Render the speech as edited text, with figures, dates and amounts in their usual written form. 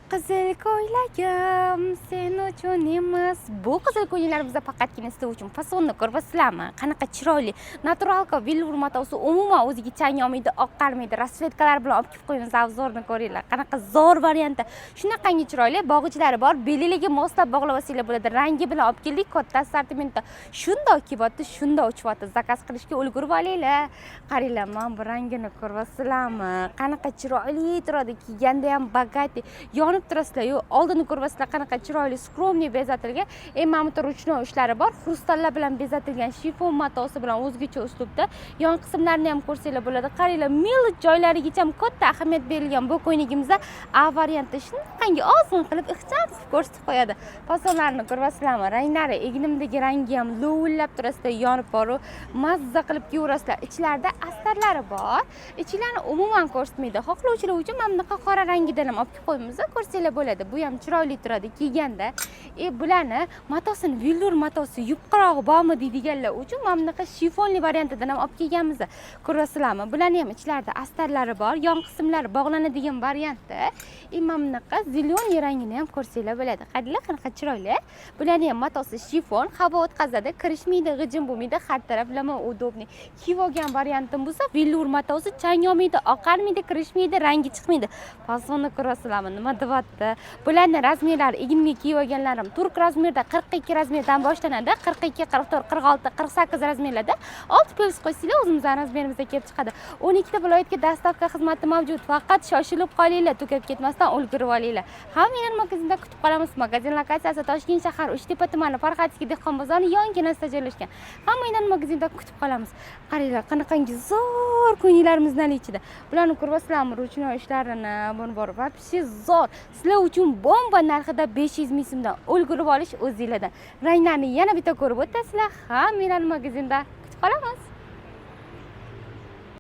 Qizil ko'ylagim sen uchun emas. Bu qizil ko'ylaklar bizda faqatgina sizlar uchun. Fasonni ko'ryapsizlarmi? Qanaqa chiroyli. Naturalka velur matosi umuman o'ziga chang olmaydi, oqqarmaydi. Rasvetkalar bilan olib kelib qo'yamiz, avzorni ko'ringlar. Qanaqa zo'r variantda. Shunaqangi chiroyli bog'ichlari bor. Beliliga moslab bog'lavasizlar bo'ladi. Rangi bilan olib keldik, katta assortimentda. Shundoq kelyapti, shundoq uchyapti. Zakaz qilishga ulgurib olinglar. Qaranglar, mana bu rangini ko'ryapsizlarmi? Qanaqa chiroyli turadi, kiyganda ham bagati. Yonib turasizlar-yu, oldini ko'ryapsizlar qanaqa chiroyli skromniy bezatilgan. Mana bu ruchnoy ishlari bor. Xrustallar bilan bezatilgan shifon matosi bilan o'zgacha uslubda. Yon qismlarini ham ko'rsanglar bo'ladi. Qaranglar, millat joylarigacha ham katta ahamiyat berilgan bu ko'ynagimizda A variantda shunaqangi ozg'in qilib ixcham ko'rsatib qo'yadi. Fasonlarini ko'ryapsizlarmi? Ranglari egnimdagi rangi ham lovullab turasizlar, yonib boru mazza qilib kiyverasizlar. Ichlarida astarlari bor. Ichlarni umuman ko'rsatmaydi. Xohlovchilar uchun mana bunaqa qora rangidan ham olib qo'yamiz. Ko'rsanglar bo'ladi. Bu ham chiroyli turadi kiyganda. Bularni matosini velur matosi yupqarog'i bormi deydiganlar uchun mana bunaqa shifonli variantidan ham olib kelganmiz. Ko'rasizlarmi? Bularning ham ichlarida astarlari bor. Yon qismlari bog'lanadigan variantda. Mana bunaqa zeleniy rangini ham ko'rsanglar bo'ladi. Qaranglar, qanaqa chiroyli. Bularning ham matosi shifon, havo o'tkazadi, kirishmaydi, g'ijim bo'lmaydi, har taraflama udobniy. Kiyib olgan variantim bo'lsa, velur matosi chang olmaydi, oqarmaydi, kirishmaydi, rangi chiqmaydi. Fasonni ko'rasizlarmi? Nima deyapti? Bularning razmerlari egnimga kiyib olganlarim turk razmerda 42 razmerdan boshlanadi. 42, 44, 46, 48 razmerlarda 6 pels qo'ysanglar o'zimizning razmerimizda kelib chiqadi. 12 ta viloyatga dostavka xizmati mavjud. Faqat shoshilib qolinglar, to'kib ketmasdan ulgurib olinglar. Hamma magazinda kutib qolamiz. Magazin lokatsiyasi Toshkent shahar Uchtepa tumani Farxatskiy dehqon bozorining yonginasida joylashgan. Hamma magazinda kutib qolamiz. Qaranglar, qanaqangi zo'r ko'ylaklarimizni ichida. Bularni ko'ryapsizlarmi? Ruchnoy ishlarini, buni bor. Вообще zo'r. Sizlar uchun bomba narxida 500 ming so'mdan ulgurib olish o'zingizlardan. Ranglarni yana bitta ko'rib o'tasizlar. Hamma magazinda kutib qolamiz.